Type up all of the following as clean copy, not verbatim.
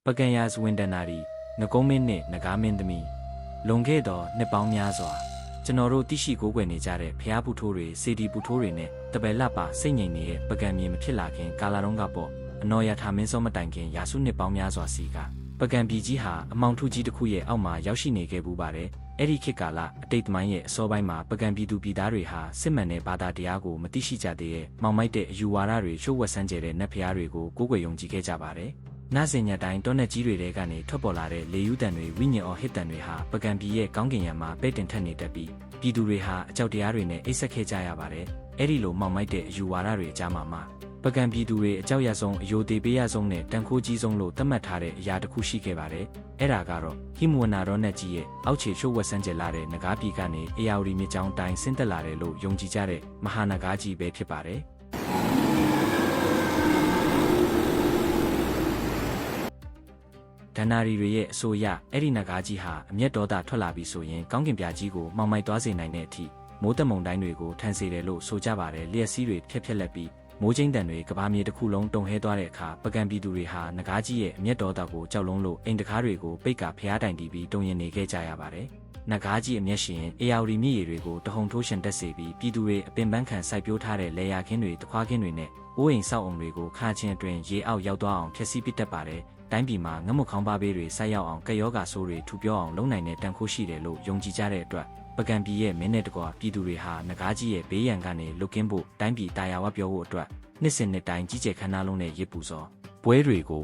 ပကံယာစဝင်တနာရီငကုံးမင်းနှင့်နဂါးမင်းသမီးလွန်ခဲ့သောနှစ်ပေါင်းများစွာကျွန်တော်တို့သိရှိကိုးကွယ်နေကြတဲ့ဖျားပူထိုးတွေစေတီပူထိုးတွေနဲ့တပယ်လပ်ပါစိတ်ငြိမ်နေတဲ့ပကံမြေမဖြစ်လာခင်ကာလာတုန်းကပေါ့အနော်ရထာမင်းစောမတိုင်ခင်ရာစုနှစ်ပေါင်းများစွာစီကပကံပြည်ကြီးဟာအမောင်ထုကြီးတစ်ခုရဲ့အောက်မှာရောက်ရှိနေခဲ့ဘူးပါတယ်အဲ့ဒီခေတ်ကာလအတိတ်သမိုင်းရဲ့အစောပိုင်းမှာပကံပြည်သူပြည်သားတွေဟာစစ်မှန်တဲ့ဘာသာတရားကိုမသိရှိကြသေးတဲ့မောင်မိုက်တဲ့အယူဝါဒတွေချို့ဝှက်ဆန်းကျဲတဲ့နတ်ဖျားတွေကိုကိုးကွယ်ယုံကြည်ခဲ့ကြပါတယ်နာစင်ညတိုင်းတောနက်ကြီးတွေထဲကနေထွက်ပေါ်လာတဲ့လေယူးတန်တွေဝိညာဉ်အော်ဟစ်တန်တွေဟာပကံပြည်ရဲ့ကောင်းကင်ယံမှာပဲ့တင်ထက်နေတတ်ပြီးပြည်သူတွေဟာအကြောက်တရားတွေနဲ့အိပ်စက်ခဲ့ကြရပါတယ်အဲ့ဒီလိုမောင်မိုက်တဲ့အယူဝါဒတွေအကြမှာပကံပြည်သူတွေအကြောက်ရဆုံးအယိုသေးပေးရဆုံးနဲ့တန်ခိုးကြီးဆုံးလို့သတ်မှတ်ထားတဲ့အရာတစ်ခုရှိခဲ့ပါတယ်အဲ့ဒါကတော့ဟိမဝနာရောနက်ကြီးရဲ့အောက်ခြေချို့ဝှက်ဆန်းကျက်လာတဲ့နဂါးပြည်ကနေအေယာဝတီမြစ်ကြောင်းတိုင်းဆင်းသက်လာတယ်လို့ယုံကြည်ကြတဲ့မဟာနဂါးကြီးပဲဖြစ်ပါတယ်ဒဏ္ဍာရီတွေရဲ့အဆိုအရအဲ့ဒီနဂါးကြီးဟာအမျက်ဒေါသထွက်လာပြီဆိုရင်ကောင်းကင်ပြကြီးကိုမောင်မိုက်သွားစေနိုင်တဲ့အထိမိုးတက်မုန်တိုင်းတွေကိုထန်စေတယ်လို့ဆိုကြပါတယ်လျှက်စီးတွေဖြက်လက်ပြီးမိုးကျင်းတန်တွေကဘာမြေတစ်ခုလုံးတုံဟဲသွားတဲ့အခါပကံပြည်သူတွေဟာနဂါးကြီးရဲ့အမျက်ဒေါသကိုကြောက်လုံးလို့အိမ်တကားတွေကိုပိတ်ကာဖျားတိုင်တီးပြီးတုံရင်နေခဲ့ကြရပါတယ်နဂါးကြီးအမျက်ရှင်အေယာဝတီမြစ်ရည်တွေကိုတဟုန်ထိုးရှင်တက်စေပြီးပြည်သူတွေအပင်ပန်းခံစိုက်ပျိုးထားတဲ့လေယာခင်းတွေတခွားခင်းတွေနဲ့အိုးအိမ်ဆောက်အုံတွေကိုခါချင်းအတွင်းရေအောက်ရောက်သွားအောင်ဖျက်ဆီးပစ်တတ်ပါတယ်တိုင်းပြည်မှာငမုတ်ခေါင်းပါးပေးတွေဆိုက်ရောက်အောင်ကယောဂါဆိုးတွေထူပြောအောင်လုပ်နိုင်တဲ့တန်ခိုးရှိတယ်လို့ယုံကြည်ကြတဲ့အတွက်ပကံပြည်ရဲ့မင်းနဲ့တကွာပြည်သူတွေဟာနဂါးကြီးရဲ့ဘေးရန်ကနေလွတ်ကင်းဖို့တိုင်းပြည်တာယာဝပြောဖို့အတွက်နှစ်စဉ်နှစ်တိုင်းကြီးကျယ်ခမ်းနားလုံးနဲ့ရစ်ပူစောပွဲတွေကို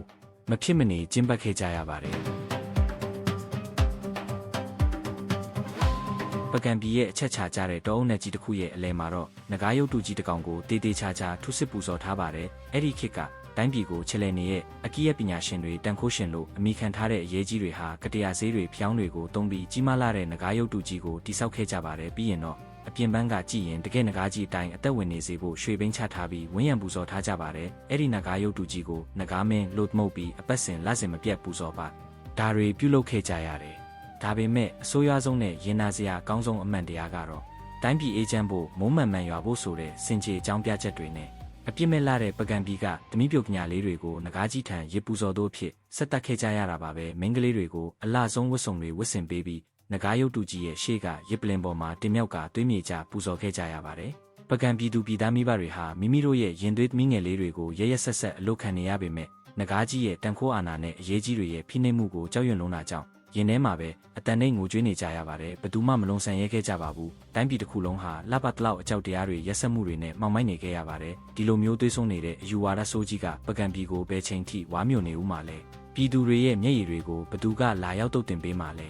မဖြစ်မနေကျင်းပခဲ့ကြရပါတယ်ပကံပြည်ရဲ့အချက်ချာကြတဲ့တောအုပ်နဲ့ကြီးတစ်ခုရဲ့အလဲမှာတော့နဂါးရုပ်တုကြီးတစ်ကောင်ကိုတေးသေးချာချာထုစစ်ပူဇော်ထားပါတယ်အဲ့ဒီခေတ်ကတိုင်းပြည်ကိုချဲလဲနေရဲ့အကီးရဲ့ပညာရှင်တွေတန်ခိုးရှင်လို့အမိခံထားတဲ့အရေးကြီးတွေဟာကတရားဈေးတွေဖျောင်းတွေကိုတုံးပြီးကြီးမားလာတဲ့နဂါးရုပ်တုကြီးကိုတိဆောက်ခဲ့ကြပါတယ်ပြီးရင်တော့အပြင်ပန်းကကြည့်ရင်တကယ်နဂါးကြီးအတိုင်းအသက်ဝင်နေစေဖို့ရွှေဘိန်းချထားပြီးဝင်းရံပူဇော်ထားကြပါတယ်အဲ့ဒီနဂါးရုပ်တုကြီးကိုနဂါးမင်းလို့မှုတ်ပြီးအပတ်စဉ်လစဉ်မပြတ်ပူဇော်ပါဒါတွေပြုလုပ်ခဲ့ကြရတယ်ဒါပေမဲ့အဆိုးရွားဆုံးနဲ့ရင်နာစရာအကောင်းဆုံးအမှန်တရားကတော့တိုင်းပြည်အေးချမ်းဖို့မိုးမှန်မှန်ရွာဖို့ဆိုတဲ့စင်ကြေအကြောင်းပြချက်တွေနဲ့အပြစ်မဲ့လာတဲ့ပကံပြည်ကသမီးပြုတ်ကညာလေးတွေကိုနဂါးကြီးထံရစ်ပူဇော်တို့ဖြစ်ဆက်တက်ခဲ့ကြရတာပါပဲမင်းကလေးတွေကိုအလှဆုံးဝတ်စုံတွေဝတ်ဆင်ပေးပြီးနဂါးရုပ်တုကြီးရဲ့ရှေ့ကရစ်ပလင်ပေါ်မှာတင်မြောက်ကသွေးမြေကြပူဇော်ခဲ့ကြရပါတယ်ပကံပြည်သူပြည်သားမိဘတွေဟာမိမိတို့ရဲ့ရင်သွေးသမီးငယ်လေးတွေကိုရရက်ဆက်ဆက်အလုတ်ခံနေရပေမဲ့နဂါးကြီးရဲ့တန်ခိုးအာဏာနဲ့အရေးကြီးတွေရဲ့ဖိနှိပ်မှုကိုကြောက်ရွံ့လုံးတာကြောင့်ရင်ထဲမှာပဲအတန်နဲ့ငိုကြွေးနေကြရပါတယ်ဘသူမှမလုံဆန်ရဲခဲ့ကြပါဘူးတိုင်းပြည်တစ်ခုလုံးဟာလှပတလောက်အကြောက်တရားတွေရက်စက်မှုတွေနဲ့မှောင်မိုက်နေခဲ့ရပါတယ်ဒီလိုမျိုးသွေးဆုံးနေတဲ့အယူဝါဒဆိုးကြီးကပကံပြည်ကိုဘယ်ချိန်ထိဝါမြို့နေဦးမှာလဲပြည်သူတွေရဲ့မျက်ရည်တွေကိုဘသူကလာရောက်တုတ်တင်ပေးမှာလဲ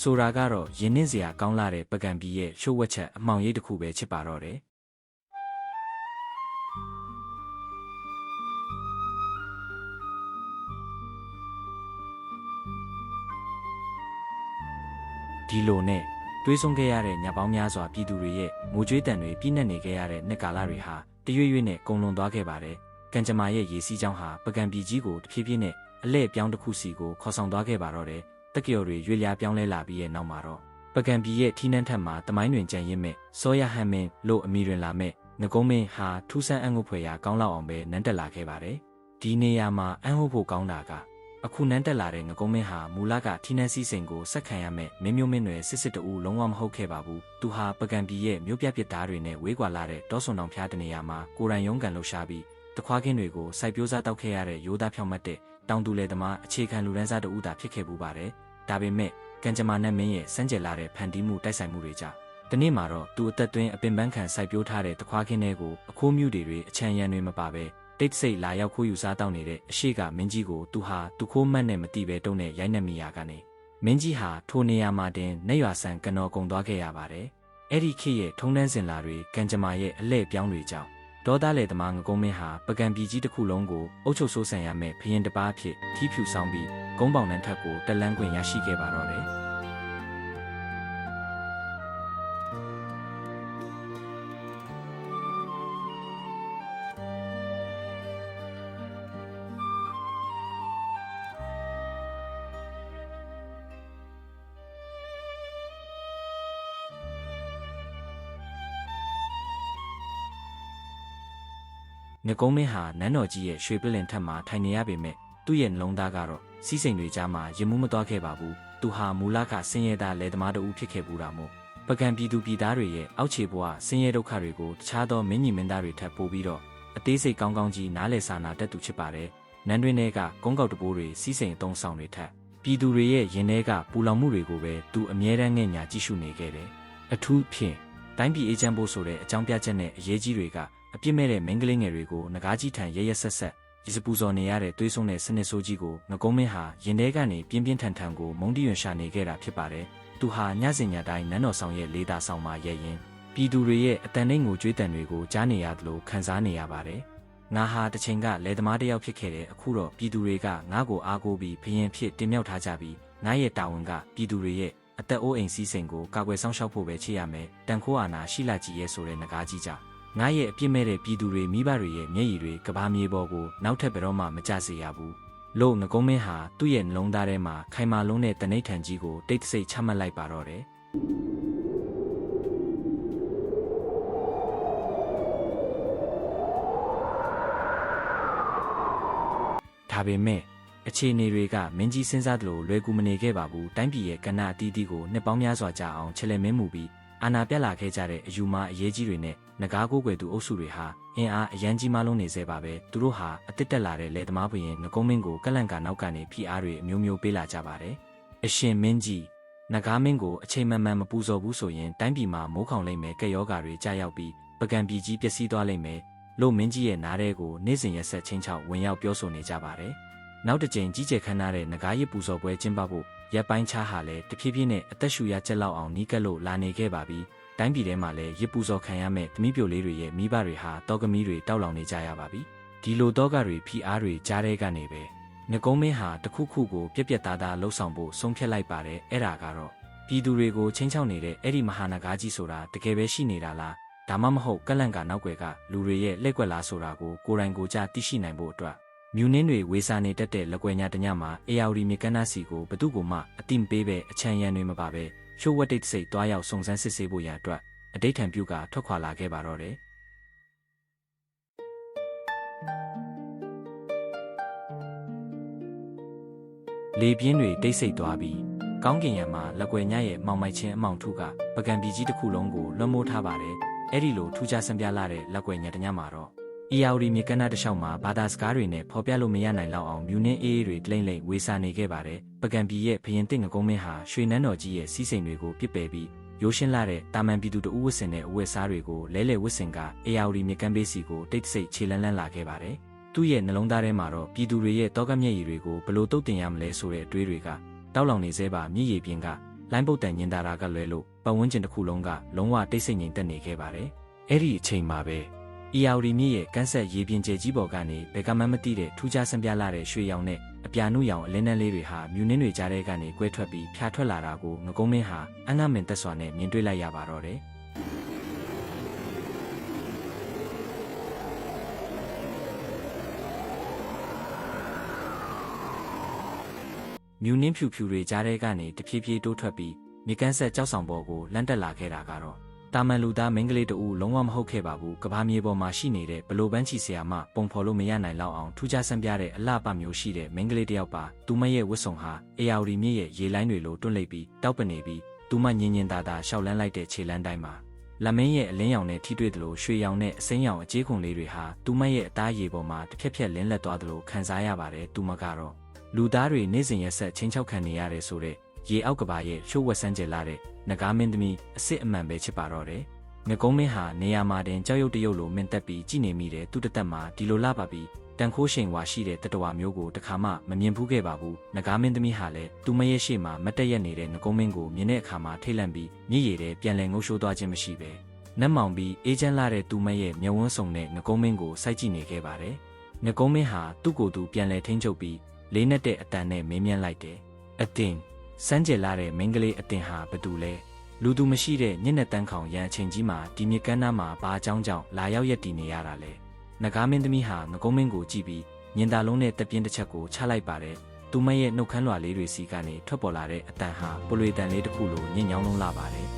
ဆိုတာကတော့ယဉ်နှင်းစရာကောင်းလာတဲ့ပကံပြည်ရဲ့ရှို့ဝှက်ချက်အမှောင်ရိပ်တစ်ခုပဲချစ်ပါတော့တယ်ဒီလိုနဲ့တွေးဆုံးခဲ့ရတဲ့ညပေါင်းများစွာပြည်သူတွေရဲ့ငိုကြွေးတန်တွေပြည့်နှက်နေခဲ့ရတဲ့နှစ်ကာလတွေဟာတရွေ့ရွေ့နဲ့ကုန်လွန်သွားခဲ့ပါတယ်။ကံကြမ္မာရဲ့ရေစီးကြောင်းဟာပကံပြည်ကြီးကိုတဖြည်းဖြည်းနဲ့အလဲ့ပြောင်းတစ်ခုစီကိုခေါ်ဆောင်သွားခဲ့ပါတော့တယ်။တက်ကြော်တွေရွေ့လျားပြောင်းလဲလာပြီးရဲ့နောက်မှာတော့ပကံပြည်ရဲ့ထီးနှန်းထက်မှာတမိုင်းတွင်ကြံရင့်မဲ့စောရဟန်မင်းလို့အမည်တွင်လာမဲ့ငကုံးမင်းဟာထူးဆန်းအံ့ဩဖွယ်ရာကောင်းလောက်အောင်ပဲနန်းတက်လာခဲ့ပါတယ်။ဒီနေရာမှာအံ့ဩဖို့ကောင်းတာကအခုနန်းတက်လာတဲ့ငကုံးမင်းဟာမူလကထီးနှန်းစည်းစိမ်ကိုဆက်ခံရမဲ့မင်းမျိုးမင်းတွေစစ်စစ်တူလုံးဝမဟုတ်ခဲ့ပါဘူး။သူဟာပကံပြည်ရဲ့မြို့ပြပစ်သားတွေနဲ့ဝေးကွာလာတဲ့တောဆွန်တောင်ဖျားတနေရာမှာကိုယ်တိုင်ရုန်းကန်လှုပ်ရှားပြီးတခွားခင်းတွေကိုစိုက်ပျိုးစားတောက်ခဲ့ရတဲ့ရိုးသားဖြောင့်မတ်တဲ့တောင်သူလယ်သမားအခြေခံလူတန်းစားတူတာဖြစ်ခဲ့ပူပါတယ်။ဒါပေမဲ့ကံကြမ္မာနဲ့မင်းရဲ့စမ်းကြယ်လာတဲ့ဖန်တီးမှုတိုက်ဆိုင်မှုတွေကြောင့်ဒီနေ့မှာတော့သူအသက်သွင်းအပင်ပန်းခံစိုက်ပျိုးထားတဲ့တခွားခင်းတွေကိုအခိုးမြူတွေအချမ်းရံတွေမပါပဲတိတ်ဆိတ်လာရောက်ခိုးယူစားတောက်နေတဲ့အရှိကမင်းကြီးကိုသူဟာသူခိုးမှတ်နဲ့မတိပဲတုံးနဲ့ရိုက်နှက်မိရာကနေမင်းကြီးဟာထိုနေရာမှာတင်နေရွာဆန်ကနော်ကုံသွားခဲ့ရပါတယ်။အဲ့ဒီခေတ်ရဲ့ထုံးတမ်းစင်လာတွေကံကြမ္မာရဲ့အလဲ့ပြောင်းတွေကြောင့်ဒေါသလေသမားငကုံးမင်းဟာပကံပြည်ကြီးတစ်ခုလုံးကိုအုပ်ချုပ်ဆိုးဆန်ရမယ့်ဖရင်တစ်ပါးဖြစ်ထီးဖြူဆောင်ပြီးကုန်းပေါင်နှံထက်ကိုတက်လန်းခွင့်ရရှိခဲ့ပါတော့တယ်။ငကုံးမင်းဟာနန်းတော်ကြီးရဲ့ရွှေပလင်ထက်မှာထိုင်နေရပေမဲ့သူ့ရဲ့နှလုံးသားကတော့ စီးစိမ်တွေကြားမှာရင်မှုမသွားခဲ့ပါဘူးသူဟာမူလကဆင်းရဲသားလယ်သမားတဦးဖြစ်ခဲ့ဘူးတာမို့ပကံပြည်သူပြည်သားတွေရဲ့အောက်ခြေဘဝဆင်းရဲဒုက္ခတွေကိုတခြားသောမင်းကြီးမင်းသားတွေထပ်ပို့ပြီးတော့အသေးစိတ်ကောင်းကောင်းကြီးနားလည်စာနာတတ်သူဖြစ်ပါတယ်နန်းတွင်ထဲကကုန်းကောက်တပိုးတွေစီးစိမ်အုံဆောင်တွေထက်ပြည်သူတွေရဲ့ရင်ထဲကပူလောင်မှုတွေကိုပဲသူအမြဲတမ်းငဲ့ညာကြည့်ရှုနေခဲ့တယ်အထူးဖြင့်တိုင်းပြည်အေဂျင့်ဖို့ဆိုတဲ့အကြောင်းပြချက်နဲ့အရေးကြီးတွေကအပြစ်မဲ့တဲ့မိန်းကလေးငယ်တွေကိုငကားကြီးထံရရဆက်ဆက်ဒီစပူဇော်နေရတဲ့သွေးဆုံးတဲ့စနစ်ဆိုးကြီးကိုငကုံးမင်းဟာရင်ထဲကနေပြင်းပြင်းထန်ထန်ကိုမုန်းတီးရွံရှာနေခဲ့တာဖြစ်ပါတယ်သူဟာညစဉ်ညတိုင်းနန်းတော်ဆောင်ရဲ့လေသာဆောင်မှာရဲရင်ပြည်သူတွေရဲ့အတန်နှိမ်ကိုကြွေးတန်တွေကိုကြားနေရတယ်လို့ခံစားနေရပါတယ်ငါဟာတစ်ချိန်ကလယ်သမားတစ်ယောက်ဖြစ်ခဲ့တဲ့အခုတော့ပြည်သူတွေကငါ့ကိုအားကိုးပြီးဘရင်ဖြစ်တင်မြှောက်ထားကြပြီးငါရဲ့တာဝန်ကပြည်သူတွေရဲ့အသက်အိုးအိမ်စီးစိမ်ကိုကာကွယ်ဆောင်ရှောက်ဖို့ပဲချေရမယ်တန်ခိုးအာဏာရှိလာကြည်ရဲ့ဆိုတဲ့ငကားကြီးကြောင့်ငါရဲ့အပြစ်မဲ့တဲ့ပြည်သူတွေမိဘတွေရဲ့မျက်ရည်တွေကဘာမြေပေါ်ကိုနောက်ထပ်ဘယ်တော့မှမကျစေရဘူးလို့ငကုံးမင်းဟာသူ့ရဲ့နှလုံးသားထဲမှာခိုင်မာလုံးတဲ့တနိဋ္ဌံကြီးကိုတိတ်တဆိတ်ချမှတ်လိုက်ပါတော့တယ်ဒါပေမဲ့အခြေအနေတွေကမင်းကြီးစဉ်းစားသလိုလွယ်ကူမနေခဲ့ပါဘူးတိုင်းပြည်ရဲ့ကဏ္ဍအသီးသီးကိုနှစ်ပေါင်းများစွာကြာအောင်ချဲ့လဲမင်းမှုပြီးအာဏာပြတ်လာခဲ့ကြတဲ့အယူမအရေးကြီးတွေနဲ့ငကားကိုးကွယ်သူအုပ်စုတွေဟာအင်အားအရန်ကြီးမားလုံးနေစေပါပဲသူတို့ဟာအတစ်တက်လာတဲ့လက်သမားဘရင်ငကုံးမင်းကိုကလန့်ကနောက်ကနေဖိအားတွေအမျိုးမျိုးပေးလာကြပါတယ်အရှင်မင်းကြီးငကားမင်းကိုအချိန်မှန်မှန်မပူဇော်ဘူးဆိုရင်တိုင်းပြည်မှာမိုးခေါင်လိမ့်မယ်ကဲ့ရောဂါတွေကြာရောက်ပြီးပကံပြည်ကြီးပျက်စီးသွားလိမ့်မယ်လို့မင်းကြီးရဲ့နားထဲကိုနေ့စဉ်ရက်ဆက်ချင်းချောက်ဝင်ရောက်ပြောဆိုနေကြပါတယ်နောက်တစ်ကြိမ်ကြီးကျယ်ခမ်းနားတဲ့ငကားရစ်ပူဇော်ပွဲကျင်းပဖို့ရပ်ပိုင်းခြားဟာလည်းတဖြည်းဖြည်းနဲ့အသက်ရှူရကျက်လောက်အောင်နီးကပ်လို့လာနေခဲ့ပါပြီတိုင်းပြည်ထဲမှာလည်းရစ်ပူဇော်ခံရမဲ့သမီးပြိုလေးတွေရဲ့မိဘတွေဟာတောကမီးတွေတောက်လောင်နေကြရပါပြီဒီလိုတော့ကတွေဖိအားတွေကြားထဲကနေပဲငကုံးမင်းဟာတခုခုကိုပြက်ပြက်သားသားလှုပ်ဆောင်ဖို့ဆုံးဖြတ်လိုက်ပါတယ်အဲ့ဒါကတော့ပြည်သူတွေကိုချင်းချောက်နေတဲ့အဲ့ဒီမဟာနဂါကြီးဆိုတာတကယ်ပဲရှိနေတာလားဒါမှမဟုတ်ကလန့်ကနောက်ွယ်ကလူတွေရဲ့လက်ကွက်လားဆိုတာကိုကိုယ်တိုင်ကိုယ်ကြသိရှိနိုင်ဖို့အတွက်မြူနှင်းတွေဝေစာနေတတ်တဲ့လက်ကွယ်ညာတညမှာအေယာဝတီမြေကမ်းနားစီကိုဘသူ့ကိုမှအတိမပေးပဲအချမ်းရံတွေမပါပဲရှိုးဝတ်တိတ်စိတ်တွားရောက်စုံစမ်းစစ်ဆေးဖို့ရန်အတွက်အတိတ်ထံပြုကထွက်ခွာလာခဲ့ပါတော့တယ်လေပြင်းတွေတိတ်ဆိတ်သွားပြီးကောင်းကင်ယံမှာလက်ကွယ်ညရဲ့မှောင်မိုက်ချင်းအမောင်ထုကပကံပြည်ကြီးတစ်ခုလုံးကိုလွှမ်းမိုးထားပါတယ်အဲ့ဒီလိုထူးခြားစံပြလာတဲ့လက်ကွယ်ညတညမှာတော့အေယာဝတီမြေကမ်းနားတစ်လျှောက်မှာဘာသာစကားတွေနဲ့ဖော်ပြလို့မရနိုင်လောက်အောင်မြူနှင်းအေးအေးတွေလိမ့်လိမ့်ဝေစာနေခဲ့ပါတယ်ပကံပြည်ရဲ့ဘရင်တင့်ငကုံးမင်းဟာရွှေနန်းတော်ကြီးရဲ့စီးစိမ်တွေကိုပြစ်ပယ်ပြီးရိုးရှင်းလာတဲ့တာမန်ပြည်သူတဦးဝတ်ဆင်တဲ့အဝတ်စားတွေကိုလဲလှယ်ဝတ်ဆင်ကအေယာဝတီမြေကမ်းဘေးစီကိုတိတ်ဆိတ်ခြေလန်းလန်းလာခဲ့ပါတယ်သူ့ရဲ့နှလုံးသားထဲမှာတော့ပြည်သူတွေရဲ့တောကမျက်ရည်တွေကိုဘလို့တုတ်တင်ရမလဲဆိုတဲ့အတွေးတွေကတောက်လောင်နေသေးပါမြည်ရည်ပြင်းကလိုင်းပုတ်တန်ညင်တာကလွဲလို့ပတ်ဝန်းကျင်တစ်ခုလုံးကလုံးဝတိတ်ဆိတ်ငြိမ်သက်နေခဲ့ပါတယ်အဲ့ဒီအချိန်မှာပဲအေယာဝတီမြစ်ရဲ့ကန်းဆက်ရေပြင်ကျဲကြီးပေါ်ကနေဘယ်ကမှမသိတဲ့ထူးခြားစံပြလာတဲ့ရွှေရောင်နဲ့အပြာနုရောင်အလင်းနှန်းလေးတွေဟာမြူနှင်းတွေကြားထဲကနေကွဲထွက်ပြီးဖြာထွက်လာတာကိုငကုံးမင်းဟာအငှမင်သက်စွာနဲ့မြင်တွေ့လိုက်ရပါတော့တယ်မြူနှင်းဖြူဖြူတွေကြားထဲကနေတဖြည်းဖြည်းတိုးထွက်ပြီးမြေကန်းဆက်ကြောက်ဆောင်ပေါ်ကိုလန့်တက်လာခဲ့တာကတော့တာမန်လူသားမိန်းကလေးတဦးလုံးဝမဟုတ်ခဲ့ပါဘူးကဘာမြေပေါ်မှာရှိနေတဲ့ဘလိုပန်းချီဆရာမပုံဖော်လို့မရနိုင်လောက်အောင်ထူးခြားဆန်းပြတဲ့အလှပမျိုးရှိတဲ့မိန်းကလေးတယောက်ပါသူမရဲ့ဝတ်စုံဟာအေယာဝတီမြစ်ရဲ့ရေလိုင်းတွေလိုတွန့်လိပ်ပြီးတောက်ပနေပြီးသူမညင်ညင်သာသာရှောက်လန်းလိုက်တဲ့ခြေလန်းတိုင်းမှာလက်မင်းရဲ့အလင်းရောင်နဲ့ထိတွေ့သလိုရွှေရောင်နဲ့အစိမ်းရောင်အကြေးခွန်လေးတွေဟာသူမရဲ့အသားရည်ပေါ်မှာတစ်ဖြက်ဖြက်လင်းလက်သွားသလိုခံစားရပါတယ်သူမကတော့လူသားတွေနေ့စဉ်ရက်ဆက်ချင်းချောက်ခံနေရတယ်ဆိုတဲ့ရေအောက်ကဘာရဲ့ရှိုးဝက်ဆန်းကျလာတဲ့နဂါမင်းသမီးအစ်စ်အမှန်ပဲချစ်ပါတော့တယ်ငကုံးမင်းဟာနေရာမှာတင်ကြောက်ရွံ့တရုပ်လိုမင်းတက်ပြီးကြည်နေမိတယ်သူတသက်မှာဒီလိုလာပါပြီးတန်ခိုးရှိန်ဝါရှိတဲ့တတဝါမျိုးကိုတခါမှမမြင်ဘူးခဲ့ပါဘူးနဂါမင်းသမီးဟာလည်းသူမရဲ့ရှေ့မှာမတက်ရက်နေတဲ့ငကုံးမင်းကိုမြင်တဲ့အခါမှာထိတ်လန့်ပြီးမြည်ရည်တဲ့ပြန်လည်ငုံရှိုးသွားခြင်းမရှိပဲနတ်မောင်ပြီးအေးချမ်းလာတဲ့သူမရဲ့မျက်ဝန်းစုံနဲ့ငကုံးမင်းကိုစိုက်ကြည့်နေခဲ့ပါတယ်ငကုံးမင်းဟာသူ့ကိုယ်သူပြန်လည်ထိန်းချုပ်ပြီးလေးနက်တဲ့အတန်နဲ့မေးမြန်းလိုက်တယ်အတင်စမ်းကြယ်လာတဲ့မိန်းကလေးအတင်ဟာဘသူလဲလူသူမရှိတဲ့ညနေတန်းခေါင်ရန်အချိန်ကြီးမှာဒီမြေကမ်းနားမှာဘာအကြောင်းကြောင့်လာရောက်ရက်တည်နေရတာလဲနဂါမင်းသမီးဟာငကုံးမင်းကိုကြည့်ပြီးညင်သာလုံးနဲ့တပြင်းတစ်ချက်ကိုချလိုက်ပါတယ်သူမရဲ့နှုတ်ခမ်းလွှာလေးတွေစီကနေထွက်ပေါ်လာတဲ့အတန်ဟာပလွေတန်လေးတစ်ခုလိုညင်ညောင်းလုံးလာပါတယ်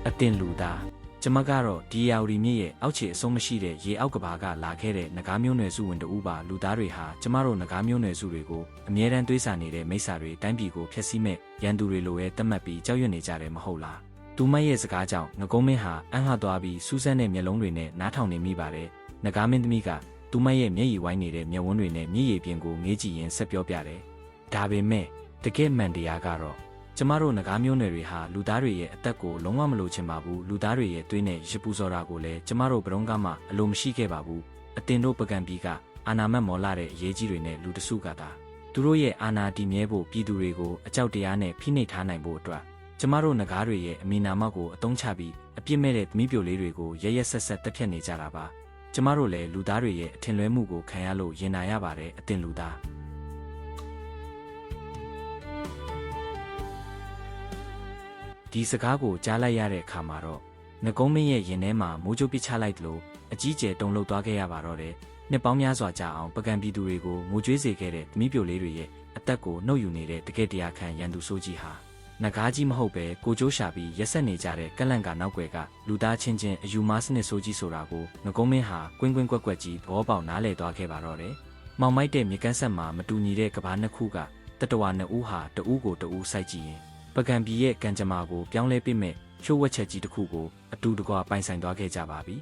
အတင်လူသား ကျမကတော့ဒီယာဝတီမြစ်ရဲ့အောက်ခြေအဆုံးမရှိတဲ့ရေအောက်ကဘာကလာခဲ့တဲ့နဂါးမျိုးနွယ်စုဝင်တူပါလူသားတွေဟာကျမတို့နဂါးမျိုးနွယ်စုတွေကိုအမြဲတမ်းတွေးဆနေတဲ့မိစ္ဆာတွေတိုင်းပြည်ကိုဖျက်ဆီးမဲ့ရန်သူတွေလိုပဲသတ်မှတ်ပြီးကြောက်ရွံ့နေကြတယ်မဟုတ်လားသူမရဲ့စကားကြောင့်ငကုံးမင်းဟာအံ့ဟသွားပြီးစူးစမ်းတဲ့မျက်လုံးတွေနဲ့နားထောင်နေမိပါတယ်နဂါးမင်းသမီးကသူမရဲ့မျက်ရည်ဝိုင်းနေတဲ့မျက်ဝန်းတွေနဲ့မျက်ရည်ပြင်ကိုငေးကြည့်ရင်ဆက်ပြောပြတယ်ဒါပေမဲ့တကယ့်မှန်တရားကတော့ကျမတို့နဂါးမျိုးနွယ်တွေဟာလူသားတွေရဲ့အသက်ကိုလုံးဝမလိုချင်ပါဘူးလူသားတွေရဲ့သွေးနဲ့ရပူစော်တာကိုလည်းကျမတို့ဘရုံးကမှအလိုမရှိခဲ့ပါဘူးအတင်တို့ပကံပီကအာနာမတ်မော်လာတဲ့အရေးကြီးတွေနဲ့လူတစုကသာသူတို့ရဲ့အာနာတည်မြဲဖို့ပြည်သူတွေကိုအကြောက်တရားနဲ့ဖိနှိပ်ထားနိုင်ဖို့အတွက်ကျမတို့နဂါးတွေရဲ့အမည်နာမကိုအသုံးချပြီးအပြစ်မဲ့တဲ့သမီးပြိုလေးတွေကိုရရက်ဆက်ဆက်တက်ဖြတ်နေကြတာပါကျမတို့လည်းလူသားတွေရဲ့အထင်လွဲမှုကိုခံရလို့ရင်နာရပါတယ်အတင်လူသားဒီစကားကိုကြားလိုက်ရတဲ့အခါမှာတော့ငကုံးမင်းရဲ့ရင်ထဲမှာမိုးကြိုးပစ်ချလိုက်လို့အကြီးကျယ်တုန်လှုပ်သွားခဲ့ရပါတော့တယ်။နှစ်ပေါင်းများစွာကြာအောင်ပကံပြည်သူတွေကိုငိုကြွေးစေခဲ့တဲ့သမီးပြိုလေးတွေရဲ့အသက်ကိုနှုတ်ယူနေတဲ့တကယ့်တရားခံရန်သူဆိုးကြီးဟာနဂါးကြီးမဟုတ်ပဲကိုကျိုးရှာပြီးရက်ဆက်နေကြတဲ့ကက်လန့်ကနောက်ွယ်ကလူသားချင်းချင်းအယူမားစနစ်ဆိုးကြီးဆိုတာကိုငကုံးမင်းဟာကွင်းကွင်းကွက်ကွက်ကြီးသဘောပေါက်နားလည်သွားခဲ့ပါတော့တယ်။မောင်မိုက်တဲ့မြေကမ်းဆက်မှာမတူညီတဲ့ကဘာနှစ်ခုကတတဝါနှစ်ဦးဟာတဦးကိုတဦးစိုက်ကြည့်ရင်ပကံပြည်ရဲ့ကံကြမ္မာကိုပြောင်းလဲပစ်မဲ့ချိုးဝက်ချက်ကြီးတစ်ခုကိုအတူတကွပိုင်ဆိုင်သွားခဲ့ကြပါပြီ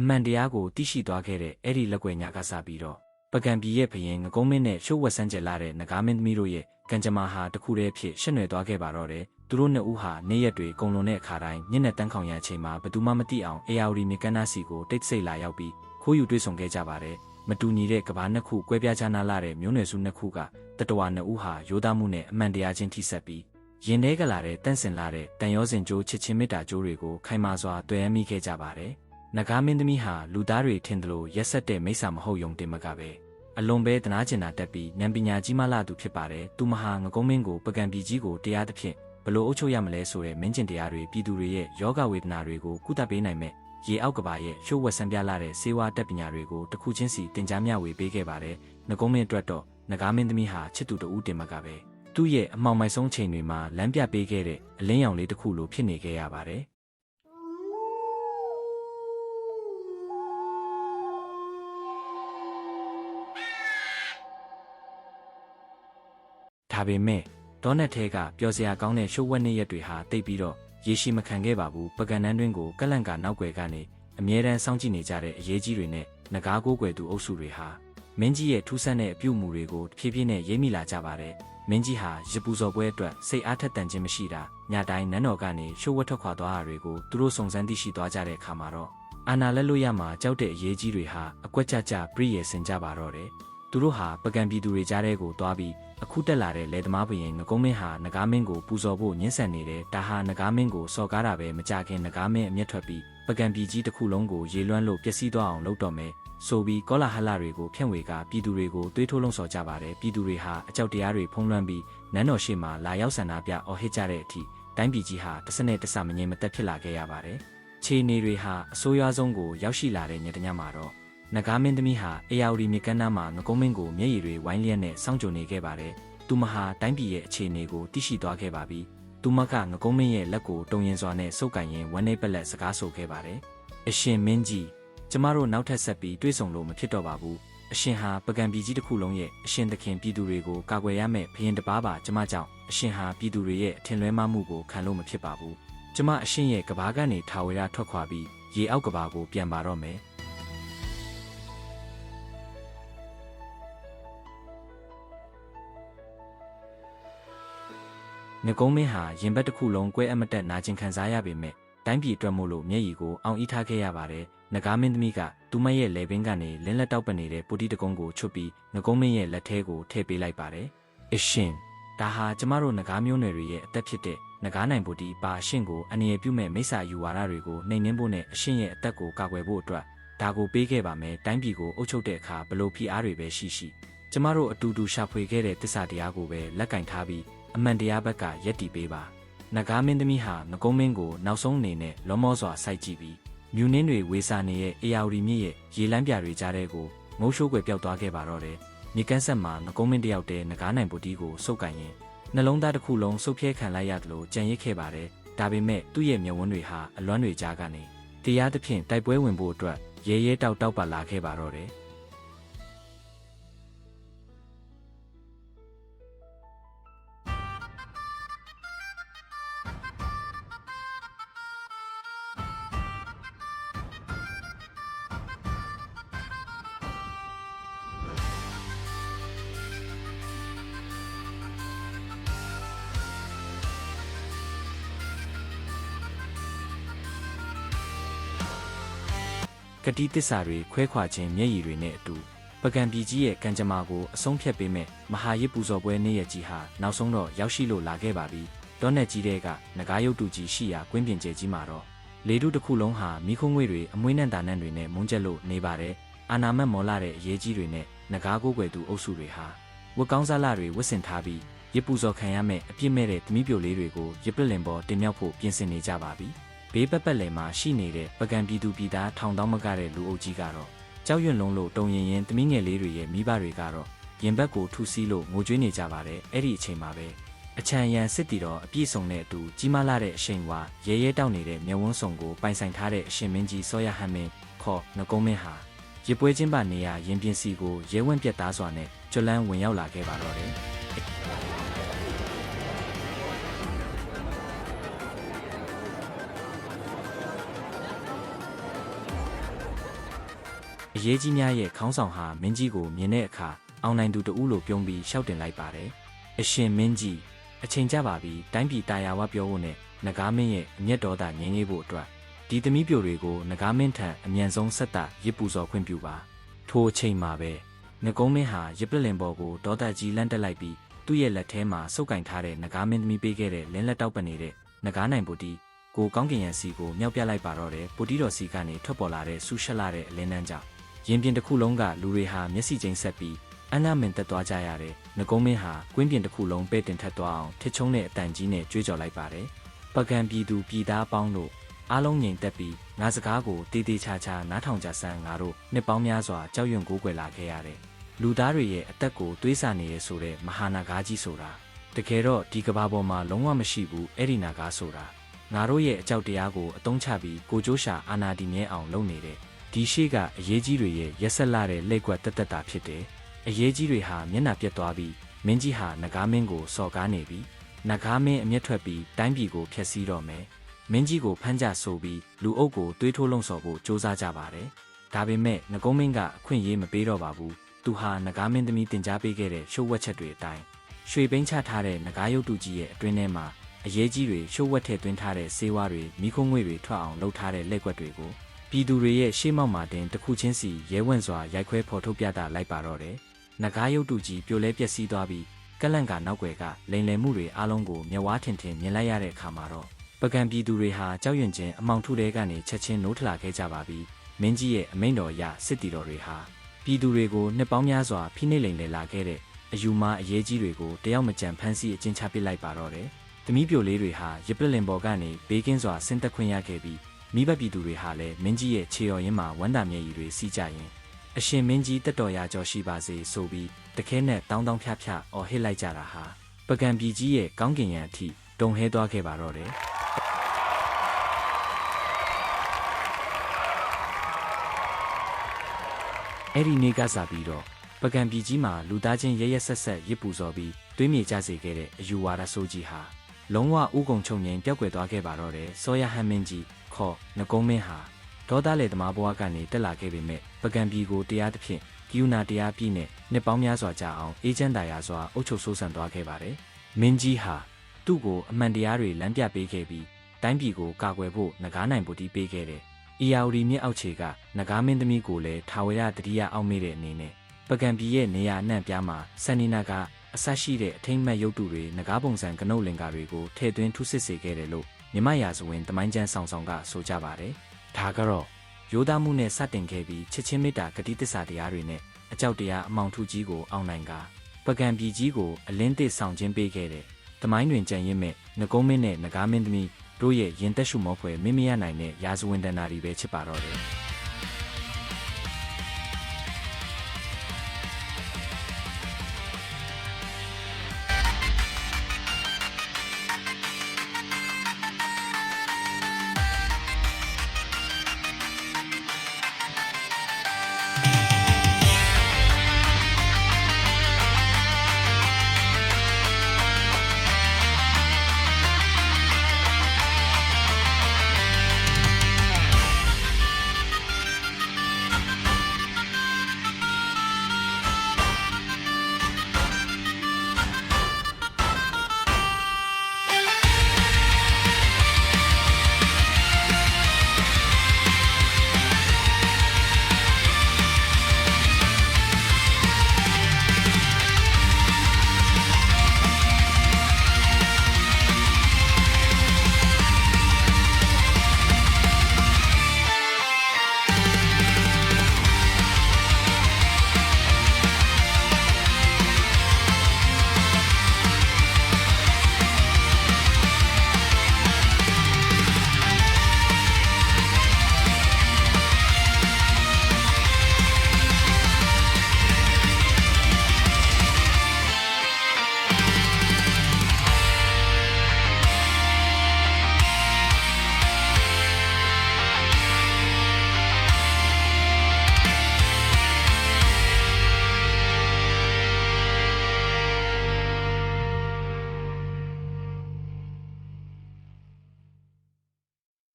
အမှန်တရားကိုသိရှိသွားခဲ့တဲ့အဲ့ဒီလက်ွယ်ညာကစားပြီးတော့ပကံပြည်ရဲ့ဘရင်ငကုံးမင်းနဲ့ရှိုးဝက်ဆန်းကျယ်လာတဲ့နဂါးမင်းသမီးတို့ရဲ့ကံကြမ္မာဟာတခုတည်းဖြစ်ရှင်းနွယ်သွားခဲ့ပါတော့တယ်သူတို့နှစ်ဦးဟာနေ့ရက်တွေကုံလွန်တဲ့အခါတိုင်းညနေတန်းခေါင်ရအချိန်မှာဘသူမှမသိအောင်အေယာဝတီမြေကမ်းနားစီကိုတိတ်ဆိတ်လာရောက်ပြီးခိုးယူတွေ့ဆုံခဲ့ကြပါတယ်မတူညီတဲ့ကဘာနှစ်ခုကွဲပြားခြားနားလာတဲ့မျိုးနွယ်စုနှစ်ခုကတတဝါနှစ်ဦးဟာရိုးသားမှုနဲ့အမှန်တရားချင်းထိစပ်ပြီးရင်ထဲကလာတဲ့တန့်စင်လာတဲ့တန်ရောစင်ကြိုးချစ်ချင်းမေတ္တာကြိုးတွေကိုခိုင်မာစွာတွေ့ရမိခဲ့ကြပါတယ်နဂါးမင်းသမီးဟာလူသားတွေထင်သလိုရက်ဆက်တဲ့မိစ္ဆာမဟုတ်ယုံတင်မကပဲအလွန်ပဲတနာကျင်တာတက်ပြီးဉာဏ်ပညာကြီးမားလာသူဖြစ်ပါတယ်သူမဟာငကုံးမင်းကိုပကံပြည်ကြီးကိုတရားသဖြင့်ဘလို့အုပ်ချုပ်ရမလဲဆိုတဲ့မင်းကျင်တရားတွေပြည်သူတွေရဲ့ယောဂဝေဒနာတွေကိုကုသပေးနိုင်မဲ့ရေအောက်ကဘာရဲ့ရှိုးဝက်ဆန်းပြလာတဲ့စေဝါတက်ပညာတွေကိုတစ်ခုချင်းစီတင် जा မျှဝေပေးခဲ့ပါတယ်ငကုံးမင်းအတွက်တော့နဂါးမင်းသမီးဟာချစ်သူတဦးတင်မကပဲသူ့ရဲ့အမှောင်မိုက်ဆုံးချိန်တွေမှာလမ်းပြပေးခဲ့တဲ့အလင်းရောင်လေးတစ်ခုလိုဖြစ်နေခဲ့ရပါတယ်ဒါပေမဲ့ဒေါနက်ထဲကပျော်စရာကောင်းတဲ့ရှိုးဝက်နှစ်ရက်တွေဟာတိတ်ပြီးတော့ရေရှိမခံခဲ့ပါဘူးပကံနန်းတွင်းကိုကလန့်ကနောက်ွယ်ကနေအမြဲတမ်းစောင့်ကြည့်နေကြတဲ့အရေးကြီးတွေနဲ့နဂါးကိုးကွယ်သူအုပ်စုတွေဟာမင်းကြီးရဲ့ထူးဆန်းတဲ့အပြုအမူတွေကိုဖြည်းဖြည်းနဲ့ရိပ်မိလာကြပါတယ်မင်းကြီးဟာရပူစော်ပွဲအတွက်စိတ်အားထက်သန်ခြင်းမရှိတာညတိုင်းနန်းတော်ကနေရှိုးဝက်ထွက်ခွာသွားတာတွေကိုသူတို့စုံစမ်းသိရှိသွားကြတဲ့အခါမှာတော့အာနာလက်လို့ရမှာကြောက်တဲ့အရေးကြီးတွေဟာအကွက်ကြကြပြည့်ရစင်ကြပါတော့တယ်သူတို့ဟာပကံပြည်သူတွေကြားထဲကိုသွားပြီးအခုတက်လာတဲ့လယ်သမားဘရင်ငကုံးမင်းဟာနဂါးမင်းကိုပူဇော်ဖို့ညှင်းဆန်နေတယ်ဒါဟာနဂါးမင်းကိုစော်ကားတာပဲမကြခင်နဂါးမင်းအမျက်ထွက်ပြီးပကံပြည်ကြီးတစ်ခုလုံးကိုရေလွှမ်းလို့ပျက်စီးသွားအောင်လုပ်တော့မယ်ဆိုပြီးကောလာဟလတွေကိုဖြန့်ဝေကပြည်သူတွေကိုတွေးထိုးလုံးဆော်ကြပါတယ်ပြည်သူတွေဟာအကြောက်တရားတွေဖုံးလွှမ်းပြီးနန်းတော်ရှိမှလာရောက်ဆန္ဒပြအော်ဟစ်ကြတဲ့အထိတိုင်းပြည်ကြီးဟာတစ်စနဲ့တစ်စမငြိမ်မသက်ဖြစ်လာခဲ့ရပါတယ်ခြေနေတွေဟာအဆိုးရွားဆုံးကိုရောက်ရှိလာတဲ့ညတညမှာတော့နဂါးမင်းသမီးဟာအေယာဝတီမြေကမ်းနားမှာငကုံးမင်းကိုမျက်ရည်တွေဝိုင်းလျက်နဲ့စောင့်ကြိုနေခဲ့ပါတယ်သူမဟာတိုင်းပြည်ရဲ့အခြေအနေကိုသိရှိသွားခဲ့ပါပြီသူမကငကုံးမင်းရဲ့လက်ကိုတုံရင်စွာနဲ့စုပ်ကန်ရင်ဝမ်းနေပလက်စကားဆိုခဲ့ပါတယ်အရှင်မင်းကြီးကျမတို့နောက်ထပ်ဆက်ပြီးတွေ့ဆုံလို့မဖြစ်တော့ပါဘူးအရှင်ဟာပကံပြည်ကြီးတစ်ခုလုံးရဲ့အရှင်သခင်ပြည်သူတွေကိုကာကွယ်ရမယ့်ဘုရင်တစ်ပါးပါကျမကြောင့်အရှင်ဟာပြည်သူတွေရဲ့အထင်လွဲမှားမှုကိုခံလို့မဖြစ်ပါဘူးကျမအရှင်ရဲ့ကဘာကနေထာဝရထွက်ခွာပြီးရေအောက်ကဘာကိုပြန်ပါတော့မယ်ငကုံးမင်းဟာရင်ဘတ်တစ်ခုလုံးကွဲအမတက်နာကျင်ခံစားရပေမဲ့တိုင်းပြည်အတွက်မို့လို့မျက်ရည်ကိုအောင်ဤထားခဲ့ရပါတယ်နဂါးမင်းသမီးကသူမရဲ့လေပင်ကနေလင်းလက်တောက်ပနေတဲ့ပူတီတကုံးကိုချွတ်ပြီးငကုံးမင်းရဲ့လက်ထဲကိုထည့်ပေးလိုက်ပါတယ်အရှင်ဒါဟာကျမတို့နဂါးမျိုးနွယ်တွေရဲ့အသက်ဖြစ်တဲ့နဂါးနိုင်ပူတီပါအရှင်ကိုအနေရပြုမဲ့မိစ္ဆာယူဝါဒတွေကိုနှိမ်နှင်းဖို့နဲ့အရှင်ရဲ့အသက်ကိုကာကွယ်ဖို့အတွက်ဒါကိုပေးခဲ့ပါမယ်တိုင်းပြည်ကိုအုပ်ချုပ်တဲ့အခါဘလို့ဖိအားတွေပဲရှိရှိ ကျမတို့အတူတူရှာဖွေခဲ့တဲ့တစ္ဆာတရားကိုပဲလက်ကင်ထားပြီးအမှန်တရားဘက်ကရက်တီပေးပါနဂါမင်းသမီးဟာငကုံးမင်းကိုနောက်ဆုံးအနေနဲ့လောမောစွာစိုက်ကြည့်ပြီးမြူနှင်းတွေဝေစာနေရဲ့အေယာဝတီမြစ်ရဲ့ရေလမ်းပြတွေကြားထဲကိုငုံရှိုးကွယ်ပျောက်သွားခဲ့ပါတော့တယ်မြေကန်းဆက်မှာငကုံးမင်းတယောက်တည်းနဂါနိုင်ပုတီးကိုစုပ်ကင်ရင်နှလုံးသားတစ်ခုလုံးစုပ်ဖြဲခံလိုက်ရတယ်လို့ကြံရစ်ခဲ့ပါတယ်ဒါပေမဲ့သူ့ရဲ့မျက်ဝန်းတွေဟာအလွမ်းတွေကြားကနေတရားသဖြင့်တိုက်ပွဲဝင်ဖို့အတွက်ရဲရဲတောက်တောက်ပါလာခဲ့ပါတော့တယ်ကတိတစ္ဆာတွေခွဲခွာခြင်းမျက်ရည်တွေနဲ့အတူပကံပြည်ကြီးရဲ့ကံကြမ္မာကိုအဆုံးဖြတ်ပေးမဲ့မဟာရစ်ပူဇော်ပွဲနေ့ရက်ကြီးဟာနောက်ဆုံးတော့ရောက်ရှိလို့လာခဲ့ပါပြီတောနက်ကြီးတဲ့ကနဂါရုပ်တုကြီးရှိရာကွင်းပြင်ကျဲကြီးမှာတော့လေတုတစ်ခုလုံးဟာမိခုံးငွေတွေအမွှေးနှံတာနှံတွေနဲ့မုန်းကျက်လို့နေပါတယ်အာနာမက်မော်လာတဲ့အရေးကြီးတွေနဲ့နဂါကိုးကွယ်သူအုပ်စုတွေဟာဝတ်ကောင်းစားလာတွေဝတ်ဆင်ထားပြီးရစ်ပူဇော်ခံရမဲ့အပြစ်မဲ့တဲ့သမီးပြိုလေးတွေကိုရစ်ပလင်ပေါ်တင်မြောက်ဖို့ပြင်ဆင်နေကြပါပြီဘေးပတ်ပတ်လည်မှာရှိနေတဲ့ပကံပြည်သူပြည်သားထောင်တောင်းမကတဲ့လူအုပ်ကြီးကတော့ကြောက်ရွံ့လုံးလို့တုံရင်ရင်သမီးငယ်လေးတွေရဲ့မိဘတွေကတော့ရင်ဘက်ကိုထူစီးလို့ငိုကြွေးနေကြပါတယ်အဲ့ဒီအချိန်မှာပဲအချံရံစစ်တီတော်အပြည့်စုံတဲ့အတူကြီးမားလာတဲ့အရှိန်ဝါရဲရဲတောက်နေတဲ့မျက်ဝန်းစုံကိုပိုင်ဆိုင်ထားတဲ့အရှင်မင်းကြီးစောရဟန်မင်းခေါ်ငကုံးမင်းဟာရစ်ပွဲချင်းပါနေရရင်ပြင်စီကိုရဲဝံ့ပြတ်သားစွာနဲ့ကျွလန်းဝင်ရောက်လာခဲ့ပါတော့တယ်အရေးကြီးများရဲ့ခေါင်းဆောင်ဟာမင်းကြီးကိုမြင်တဲ့အခါအောင်နိုင်သူတဦးလိုပြုံးပြီးရှောက်တင်လိုက်ပါတယ်။အရှင်မင်းကြီးအချိန်ကြပါပြီတိုင်းပြည်တာယာဝပြောဖို့နဲ့နဂါမင်းရဲ့အမျက်တော်သာငြိမ်းရေးဖို့အတွက်ဒီသမီးပြိုတွေကိုနဂါမင်းထံအမြန်ဆုံးဆက်တာရစ်ပူဇော်ခွင့်ပြုပါ။ထိုအချိန်မှာပဲငကုံးမင်းဟာရစ်ပလင်ပေါ်ကိုဒေါသကြီးလန့်တက်လိုက်ပြီးသူ့ရဲ့လက်ထဲမှာစုပ်ကင်ထားတဲ့နဂါမင်းသမီးပေးခဲ့တဲ့လင်းလက်တောက်ပနေတဲ့နဂါနိုင်ပုတီကိုကောင်းကင်ရန်စီကိုမြောက်ပြလိုက်ပါတော့တယ်ပုတီတော်စီကနေထွက်ပေါ်လာတဲ့ဆူရှက်လာတဲ့အလင်းနှန်းကြောင့်ရင်ပြင်တစ်ခုလုံးကလူတွေဟာမျက်စိချင်းဆက်ပြီးအနာမင်တက်သွားကြရတယ်။ငကုံးမင်းဟာကွင်းပြင်တစ်ခုလုံးပဲ့တင်ထက်သွားအောင်ထစ်ချုံတဲ့အတန်ကြီးနဲ့ကြွေးကြော်လိုက်ပါတယ်။ပကံပြည်သူပြည်သားပေါင်းတို့အားလုံးငြိမ်သက်ပြီးငါစကားကိုတေးသေးချာချာနားထောင်ကြစမ်းငါတို့နှစ်ပေါင်းများစွာကြောက်ရွံ့ကိုးကွယ်လာခဲ့ရတယ်။လူသားတွေရဲ့အသက်ကိုသွေးဆာနေရဆိုတဲ့မဟာနာဂါကြီးဆိုတာတကယ်တော့ဒီကဘာပေါ်မှာလုံးဝမရှိဘူးအဲ့ဒီနာဂါဆိုတာငါတို့ရဲ့အကြောက်တရားကိုအတုံးချပြီးကိုကြိုးရှာအာနာတီမြဲအောင်လုပ်နေတဲ့ဒီရှိကအရေးကြီးတွေရဲ့ရက်ဆက်လာတဲ့လက်ကွက်တက်တက်တာဖြစ်တယ်။အရေးကြီးတွေဟာမျက်နှာပြတ်သွားပြီးမင်းကြီးဟာနဂါမင်းကိုစော်ကားနေပြီ။နဂါမင်းအမျက်ထွက်ပြီးတိုင်းပြည်ကိုဖျက်ဆီးတော့မယ်။မင်းကြီးကိုဖမ်းကြဆိုပြီးလူအုပ်ကိုသွေးထိုးလုံဆော်ဖို့စ조사ကြပါတယ်။ဒါပေမဲ့ငကုံးမင်းကအခွင့်အရေးမပေးတော့ပါဘူး။သူဟာနဂါမင်းသမီးတင် जा ပေးခဲ့တဲ့ရှုပ်ဝက်ချက်တွေအတိုင်းရွှေဘိန်းချထားတဲ့နဂါရုပ်တုကြီးရဲ့အတွင်းထဲမှာအရေးကြီးတွေရှုပ်ဝက်ထည့်သွင်းထားတဲ့ဆေးဝါးတွေမိခိုးငွေတွေထွက်အောင်လုပ်ထားတဲ့လက်ကွက်တွေကိုပြည်သူတွေရဲ့ရှေ့မောက်မှာတင်တစ်ခုချင်းစီရဲဝံ့စွာရိုက်ခွဲဖော်ထုတ်ပြတာလိုက်ပါတော့တယ်။နဂါရုပ်တုကြီးပြိုလဲပျက်စီးသွားပြီးကလန့်ကနောက်ွယ်ကလိန်လည်မှုတွေအားလုံးကိုမျက်ဝါးထင်ထင်မြင်လိုက်ရတဲ့အခါမှာတော့ပကံပြည်သူတွေဟာကြောက်ရွံ့ခြင်းအမောင်ထုတဲကနေချက်ချင်းနိုးထလာခဲ့ကြပါပြီ။မင်းကြီးရဲ့အမိန့်တော်အရစစ်တီတော်တွေဟာပြည်သူတွေကိုနှစ်ပေါင်းများစွာဖိနှိပ်လိန်လည်လာခဲ့တဲ့အယူမအရေးကြီးတွေကိုတယောက်မကြံဖမ်းဆီးအကျဉ်းချပစ်လိုက်ပါတော့တယ်။သမီးပြိုလေးတွေဟာရစ်ပလင်ပေါ်ကနေဘေးကင်းစွာဆင်းသက်ခွင့်ရခဲ့ပြီးမိဘပြည်သူတွေဟာလည်းမင်းကြီးရဲ့ခြေတော်ရင်းမှာဝမ်းသာမျက်ရည်တွေစီးကြရင်အရှင်မင်းကြီးတက်တော်ရာကျော်ရှိပါစေဆိုပြီးတခဲနဲ့တောင်းတောင်းဖြဖြအော်ဟစ်လိုက်ကြတာဟာပကံပြည်ကြီးရဲ့ကောင်းကင်ယံအထိတုံဟဲသွားခဲ့ပါတော့တယ်အဲ့ဒီနေ့ကစားပြီးတော့ပကံပြည်ကြီးမှာလူသားချင်းရရဆက်ဆက်ရစ်ပူဇော်ပြီးတွေးမြေကြစေခဲ့တဲ့အယူဝါဒဆိုးကြီးဟာလုံးဝဥကုံချုံငိမ်ပျောက်ကွယ်သွားခဲ့ပါတော့တယ်စောရဟန်မင်းကြီးခေါ်ငကုံးမင်းဟာဒေါသလေသမားဘဝကနေတက်လာခဲ့ပေမဲ့ပကံပြည်ကိုတရားသဖြင့်ကယူနာတရားပြည်နဲ့နှစ်ပေါင်းများစွာကြာအောင်အေဂျင့်တာယာစွာအုပ်ချုပ်ဆိုးဆန်သွားခဲ့ပါတယ်မင်းကြီးဟာသူ့ကိုအမှန်တရားတွေလမ်းပြပေးခဲ့ပြီးတိုင်းပြည်ကိုကာကွယ်ဖို့နဂါးနိုင်ပုတီပေးခဲ့တယ်အီယာဝတီမြစ်အောက်ခြေကနဂါးမင်းသမီးကိုလည်းထာဝရတတိယအောက်မေ့တဲ့အနေနဲ့ပကံပြည်ရဲ့နေရာအနှံ့ပြားမှာဆန်နီနာကအဆက်ရှိတဲ့အထိမ့်မှတ်ရုပ်တုတွေငကားပုံစံကနုတ်လင်္ကာတွေကိုထည့်သွင်းထုစစ်စေခဲ့တယ်လို့မြမရာဇဝင်တမိုင်းကျမ်းဆောင်ဆောင်ကဆိုကြပါတယ်။ဒါကတော့ရိုးသားမှုနဲ့စတင်ခဲ့ပြီးချစ်ချင်းမေတ္တာဂတိတစ္ဆာတရားတွေနဲ့ အကြောက်တရားအမောင်ထုကြီးကိုအောင်နိုင်ကပကံပြည်ကြီးကိုအလင်းသစ်ဆောင်ခြင်းပေးခဲ့တဲ့သမိုင်းတွင်ကြံရင့်မဲ့ငကုံးမင်းနဲ့ငကားမင်းသမီးတို့ရဲ့ရင်သက်ရှုမောဖွယ်မင်းမရနိုင်တဲ့ရာဇဝင်တန်တာတွေပဲဖြစ်ပါတော့တယ်